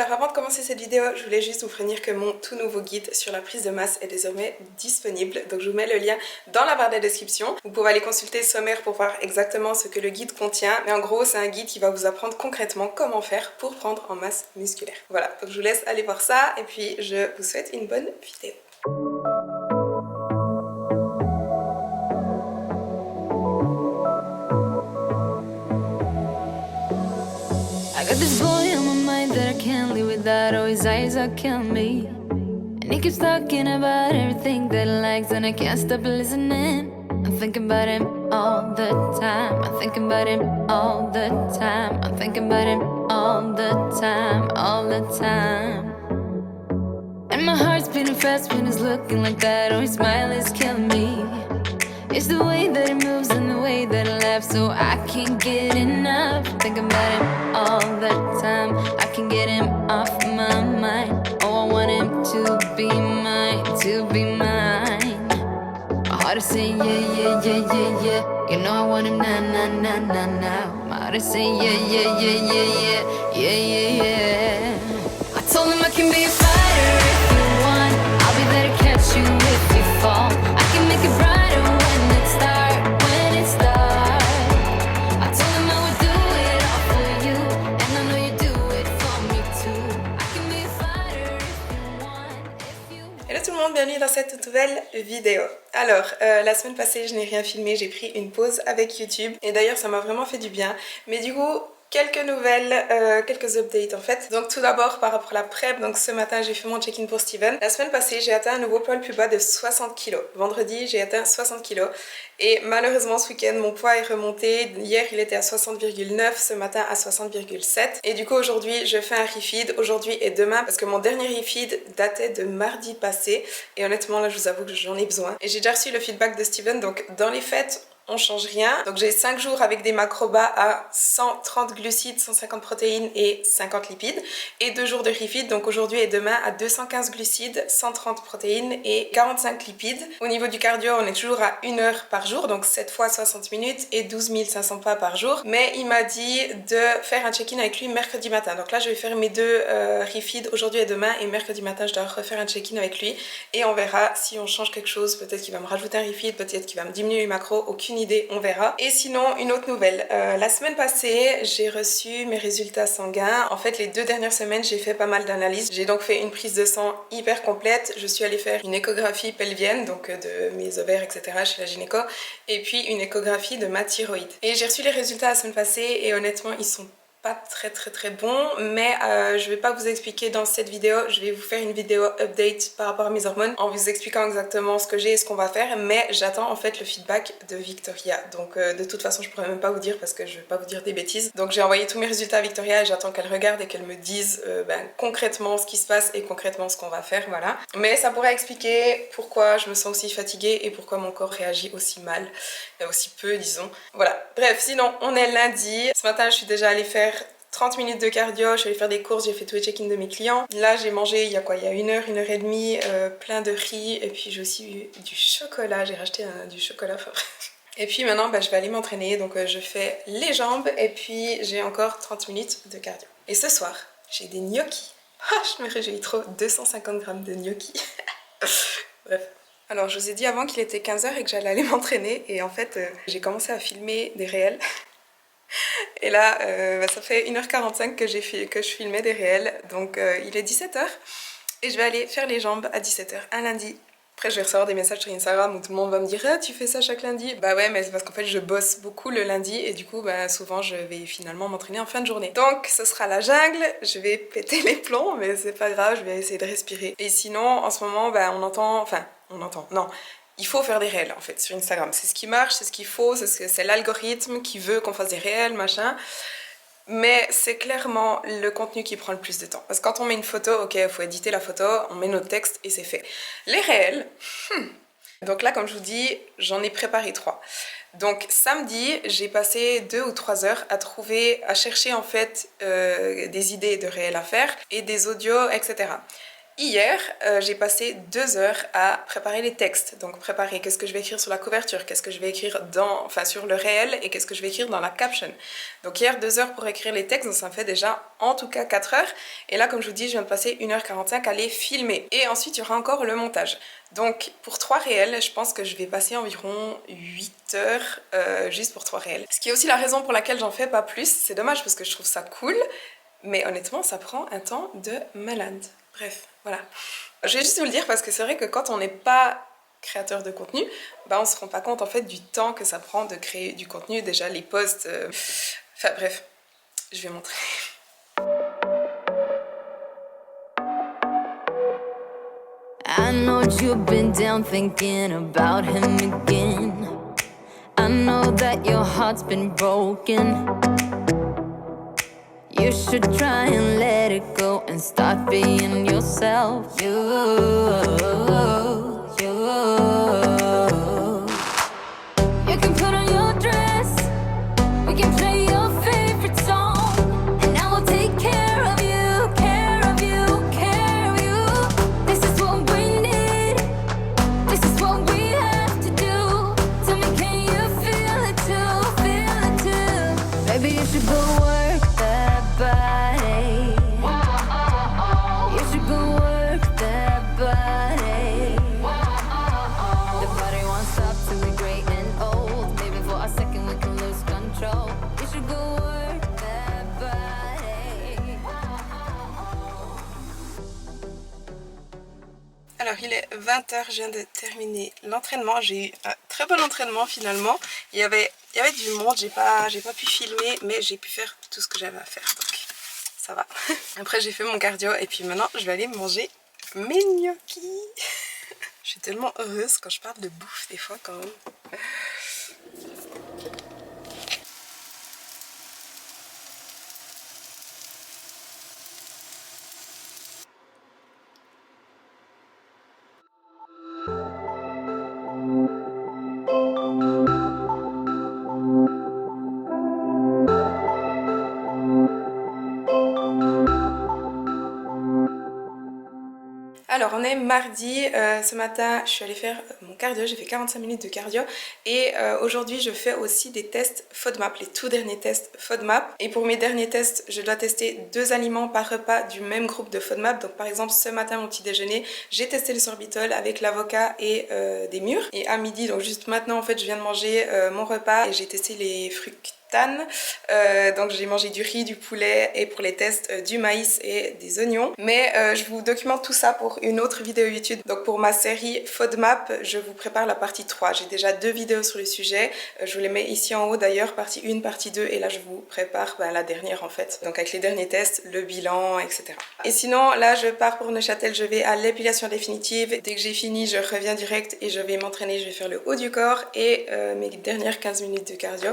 Alors avant de commencer cette vidéo, je voulais juste vous prévenir que mon tout nouveau guide sur la prise de masse est désormais disponible. Donc je vous mets le lien dans la barre de description. Vous pouvez aller consulter le sommaire pour voir exactement ce que le guide contient. Mais en gros, c'est un guide qui va vous apprendre concrètement comment faire pour prendre en masse musculaire. Voilà, donc je vous laisse aller voir ça et puis je vous souhaite une bonne vidéo. I got this boy on my mind that I can't live without. Oh, his eyes are killing me. And he keeps talking about everything that he likes, and I can't stop listening. I'm thinking about him all the time. I'm thinking about him all the time. I'm thinking about him all the time, all the time. And my heart's beating fast when he's looking like that. Oh, his smile is killing me. It's the way that he moves and the way that he laughs, so I can't get enough. Thinking about him all the time. I can't get him off my mind. Oh, I want him to be mine, to be mine. My heart is saying yeah, yeah, yeah, yeah, yeah. You know I want him now, now, now, now, now. My heart is saying yeah, yeah, yeah, yeah, yeah, yeah, yeah, yeah. I told him I can be a fighter if you want. I'll be there to catch you if you fall. I can make it brighter when it's dark, when it's dark. I told him I would do it all for you, and I know you do it for me too. I can be a fighter if you want, if you want. Hello tout le monde, bienvenue dans cette nouvelle vidéo. Alors, la semaine passée, je n'ai rien filmé, j'ai pris une pause avec YouTube. Et d'ailleurs, ça m'a vraiment fait du bien. Mais du coup, quelques nouvelles, quelques updates en fait. Donc tout d'abord par rapport à la prep, donc ce matin j'ai fait mon check-in pour Steven. La semaine passée j'ai atteint un nouveau poids le plus bas de 60 kg. Vendredi j'ai atteint 60 kg. Et malheureusement ce week-end mon poids est remonté. Hier il était à 60,9, ce matin à 60,7. Et du coup aujourd'hui je fais un refeed, aujourd'hui et demain, parce que mon dernier refeed datait de mardi passé. Et honnêtement là je vous avoue que j'en ai besoin. Et j'ai déjà reçu le feedback de Steven, donc dans les fêtes, on change rien. Donc j'ai 5 jours avec des macros bas à 130 glucides, 150 protéines et 50 lipides. Et 2 jours de refeed, donc aujourd'hui et demain à 215 glucides, 130 protéines et 45 lipides. Au niveau du cardio, on est toujours à 1 heure par jour, donc 7 fois 60 minutes et 12 500 pas par jour. Mais il m'a dit de faire un check-in avec lui mercredi matin. Donc là je vais faire mes 2 refeeds aujourd'hui et demain, et mercredi matin je dois refaire un check-in avec lui. Et on verra si on change quelque chose. Peut-être qu'il va me rajouter un refeed, peut-être qu'il va me diminuer les macros, aucune idée, on verra. Et sinon, une autre nouvelle, la semaine passée j'ai reçu mes résultats sanguins. En fait les 2 dernières semaines j'ai fait pas mal d'analyses. J'ai donc fait une prise de sang hyper complète. Je suis allée faire une échographie pelvienne, donc de mes ovaires etc chez la gynéco, et puis une échographie de ma thyroïde. Et j'ai reçu les résultats la semaine passée et honnêtement ils sont pas très bon, mais je vais pas vous expliquer dans cette vidéo. Je vais vous faire une vidéo update par rapport à mes hormones en vous expliquant exactement ce que j'ai et ce qu'on va faire, mais j'attends en fait le feedback de Victoria. Donc de toute façon je pourrais même pas vous dire parce que je vais pas vous dire des bêtises. Donc j'ai envoyé tous mes résultats à Victoria et j'attends qu'elle regarde et qu'elle me dise concrètement ce qui se passe et concrètement ce qu'on va faire, voilà. Mais ça pourrait expliquer pourquoi je me sens aussi fatiguée et pourquoi mon corps réagit aussi mal, aussi peu disons. Voilà, bref, sinon on est lundi. Ce matin je suis déjà allée faire 30 minutes de cardio, je suis allée faire des courses, j'ai fait tous les check-in de mes clients. Là j'ai mangé il y a quoi, il y a 1 heure, 1 heure et demie, plein de riz, et puis j'ai aussi eu du chocolat, j'ai racheté du chocolat, enfin bref. Et puis maintenant je vais aller m'entraîner, donc je fais les jambes et puis j'ai encore 30 minutes de cardio. Et ce soir, j'ai des gnocchis. Ah, je me réjouis trop, 250 grammes de gnocchis. Bref. Alors je vous ai dit avant qu'il était 15 h et que j'allais aller m'entraîner, et en fait j'ai commencé à filmer des réels. Et là, ça fait 1h45 que je filmais des réels, donc il est 17 h et je vais aller faire les jambes à 17 h un lundi. Après je vais recevoir des messages sur Instagram où tout le monde va me dire ah, tu fais ça chaque lundi? Bah ouais, mais c'est parce qu'en fait je bosse beaucoup le lundi et du coup souvent je vais finalement m'entraîner en fin de journée. Donc ce sera la jungle, je vais péter les plombs mais c'est pas grave, je vais essayer de respirer. Et sinon en ce moment non, il faut faire des réels en fait sur Instagram, c'est ce qui marche, c'est ce qu'il faut, c'est l'algorithme qui veut qu'on fasse des réels, machin. Mais c'est clairement le contenu qui prend le plus de temps. Parce que quand on met une photo, ok, il faut éditer la photo, on met notre texte et c'est fait. Les réels, donc là comme je vous dis, j'en ai préparé 3. Donc samedi, j'ai passé 2 ou 3 heures à chercher en fait des idées de réels à faire et des audios, etc. Hier, j'ai passé 2 heures à préparer les textes. Donc préparer qu'est-ce que je vais écrire sur la couverture, qu'est-ce que je vais écrire sur le réel et qu'est-ce que je vais écrire dans la caption. Donc hier, 2 heures pour écrire les textes, donc ça me fait déjà en tout cas 4 heures. Et là, comme je vous dis, je viens de passer 1h45 à les filmer. Et ensuite, il y aura encore le montage. Donc pour 3 réels, je pense que je vais passer environ 8 heures juste pour 3 réels. Ce qui est aussi la raison pour laquelle j'en fais pas plus. C'est dommage parce que je trouve ça cool. Mais honnêtement, ça prend un temps de malade. Bref, voilà. Je vais juste vous le dire parce que c'est vrai que quand on n'est pas créateur de contenu, bah on se rend pas compte en fait du temps que ça prend de créer du contenu. Déjà les posts... Enfin bref, je vais montrer. I know you've been down thinking about him again. I know that your heart's been broken. You should try and let it go and start being yourself. You can put on your dress, we can play your favorite song, and I will take care of you, care of you, care of you. This is what we need, this is what we have to do. Tell me, can you feel it too, feel it too? Maybe you should go work that body. You should go work that body. The body won't stop till we're great and old. Maybe for a second we can lose control. You should go work that body. Alors il est 20h, je viens de terminer l'entraînement. J'ai eu un très bon entraînement finalement. Il y avait du monde, j'ai pas pu filmer, mais j'ai pu faire tout ce que j'avais à faire. Donc ça va. Après j'ai fait mon cardio et puis maintenant je vais aller manger mes gnocchis. Je suis tellement heureuse quand je parle de bouffe des fois quand même. Alors on est mardi, ce matin je suis allée faire mon cardio, j'ai fait 45 minutes de cardio et aujourd'hui je fais aussi des tests FODMAP, les tout derniers tests FODMAP. Et pour mes derniers tests, je dois tester 2 aliments par repas du même groupe de FODMAP. Donc par exemple ce matin mon petit déjeuner, j'ai testé le sorbitol avec l'avocat et des mûres. Et à midi, donc juste maintenant en fait je viens de manger mon repas et j'ai testé les fructanes. Donc j'ai mangé du riz, du poulet et pour les tests du maïs et des oignons. Mais je vous documente tout ça pour une autre vidéo YouTube. Donc pour ma série FODMAP, je vous prépare la partie 3. J'ai déjà 2 vidéos sur le sujet. Je vous les mets ici en haut d'ailleurs, partie 1, partie 2. Et là je vous prépare la dernière en fait. Donc avec les derniers tests, le bilan, etc. Et sinon là je pars pour Neuchâtel, je vais à l'épilation définitive. Dès que j'ai fini, je reviens direct et je vais m'entraîner. Je vais faire le haut du corps et mes dernières 15 minutes de cardio.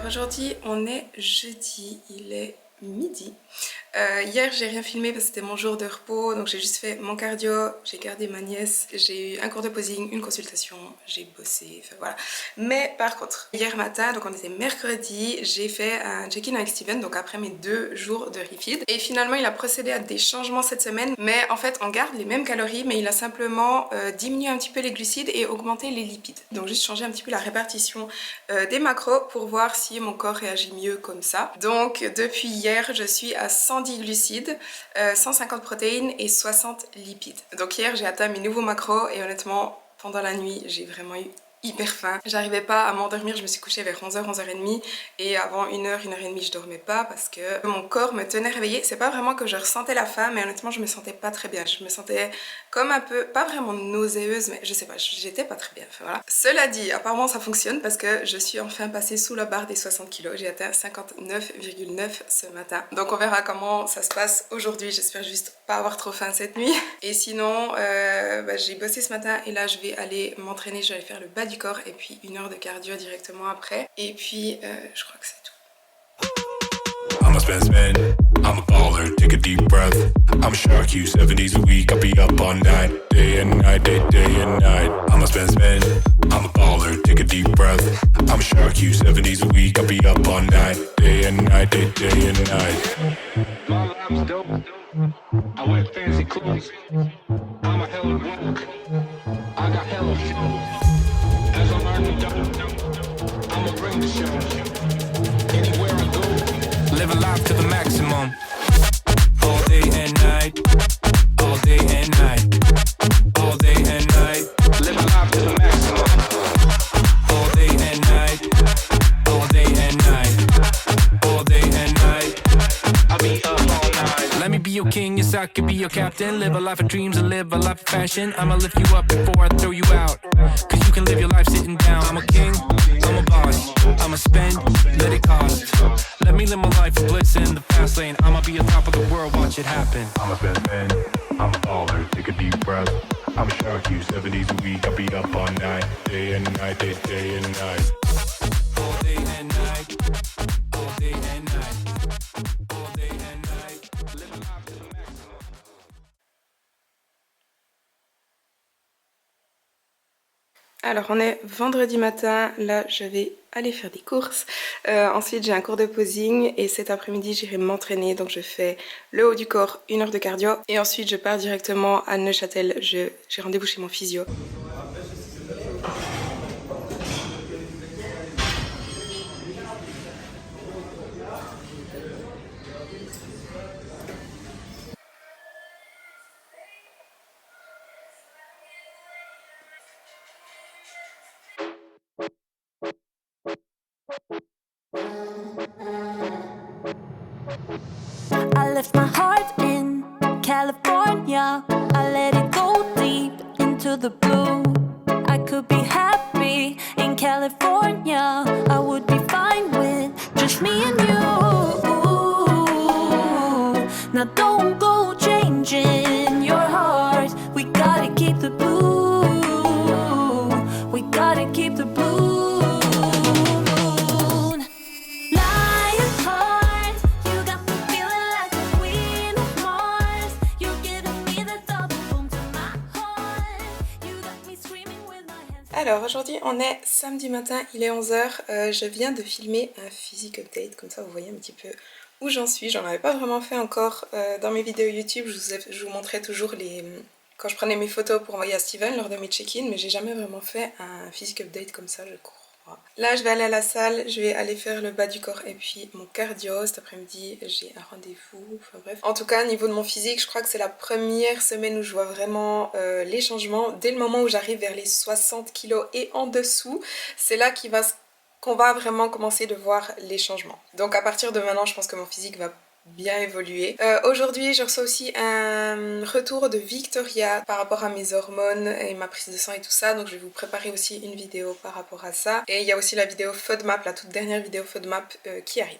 aujourd'hui on est jeudi, il est midi. Hier j'ai rien filmé parce que c'était mon jour de repos, donc j'ai juste fait mon cardio, j'ai gardé ma nièce, j'ai eu un cours de posing, une consultation, j'ai bossé, enfin voilà. Mais par contre, hier matin, donc on était mercredi, j'ai fait un check-in avec Steven, donc après mes 2 jours de refeed. Et finalement il a procédé à des changements cette semaine, mais en fait on garde les mêmes calories, mais il a simplement diminué un petit peu les glucides et augmenté les lipides. Donc juste changer un petit peu la répartition des macros pour voir si mon corps réagit mieux comme ça. Donc depuis hier je suis à 110 glucides, 150 protéines et 60 lipides. Donc hier j'ai atteint mes nouveaux macros et honnêtement pendant la nuit j'ai vraiment eu hyper faim. J'arrivais pas à m'endormir, je me suis couchée vers 11h, 11h30 et avant 1h, 1h30 je dormais pas parce que mon corps me tenait réveillée. C'est pas vraiment que je ressentais la faim, mais honnêtement je me sentais pas très bien. Je me sentais comme un peu, pas vraiment nauséeuse, mais je sais pas, j'étais pas très bien. Enfin, voilà. Cela dit, apparemment ça fonctionne parce que je suis enfin passée sous la barre des 60 kg. J'ai atteint 59,9 ce matin. Donc on verra comment ça se passe aujourd'hui. J'espère juste pas avoir trop faim cette nuit. Et sinon, j'ai bossé ce matin et là je vais aller m'entraîner, je vais aller faire le bas du corps et puis 1 heure de cardio directement après. Et puis je crois que c'est tout. I'm a spin, I'm a baller, take a deep breath. I'm a shark, you 7 days a week, I'll be up all night, day and night, day and night. I'm a spin, I'm a baller, take a deep breath. I'm a shark, you 7 days a week, I'll be up all night, day and night, day and night. My life's dope, I wear fancy clothes, I'm a hella work, I got hella flow. As I'm earning dope, I'ma bring the show. Anywhere I go, Live a life to the maximum. All day and night. All day and night. All day and night. live a life to the maximum. All day and night. All day and night. All day and night. I'll be up all night. Let me be your king, yes I could be your captain. Live a life of dreams and live a life of fashion. I'ma lift you up before I throw you out, cause you can live your life sitting down. I'm a king, I'm a boss, I'ma spend, let it cost. Let me live my life of bliss in the fast lane. I'ma be on top of the world, watch it happen. I'm a spin, I'm a baller, take a deep breath. I'm a shark, you 7 days a week, I'll be up all night, day and night, day and night. All day and night, all day and night, all day and night. Live a life to the maximum. Alors on est vendredi matin, là je vais aller faire des courses. Ensuite j'ai un cours de posing et cet après-midi j'irai m'entraîner. Donc je fais le haut du corps, 1 heure de cardio. Et ensuite je pars directement à Neuchâtel, j'ai rendez-vous chez mon physio. I left my heart in California. I let it go deep into the blue. I could be happy in California. I would be fine with just me and you. Now don't go changing your heart. We gotta keep the blue. We gotta keep the blue. Alors aujourd'hui on est samedi matin, il est 11h, je viens de filmer un physique update, comme ça vous voyez un petit peu où j'en suis. J'en avais pas vraiment fait encore dans mes vidéos YouTube, je vous montrais toujours quand je prenais mes photos pour envoyer à Steven lors de mes check-in, mais j'ai jamais vraiment fait un physique update comme ça je crois. Là je vais aller à la salle, je vais aller faire le bas du corps et puis mon cardio. Cet après-midi j'ai un rendez-vous, enfin bref. En tout cas au niveau de mon physique, je crois que c'est la première semaine où je vois vraiment les changements. Dès le moment où j'arrive vers les 60 kg et en dessous, c'est là qu'on va vraiment commencer de voir les changements. Donc à partir de maintenant je pense que mon physique va bien évolué. Aujourd'hui je reçois aussi un retour de Victoria par rapport à mes hormones et ma prise de sang et tout ça, donc je vais vous préparer aussi une vidéo par rapport à ça. Et il y a aussi la vidéo FODMAP, la toute dernière vidéo FODMAP qui arrive.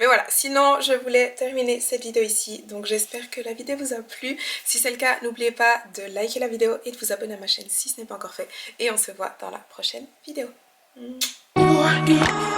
Mais voilà, sinon je voulais terminer cette vidéo ici, donc j'espère que la vidéo vous a plu. Si c'est le cas, n'oubliez pas de liker la vidéo et de vous abonner à ma chaîne si ce n'est pas encore fait. Et on se voit dans la prochaine vidéo. California.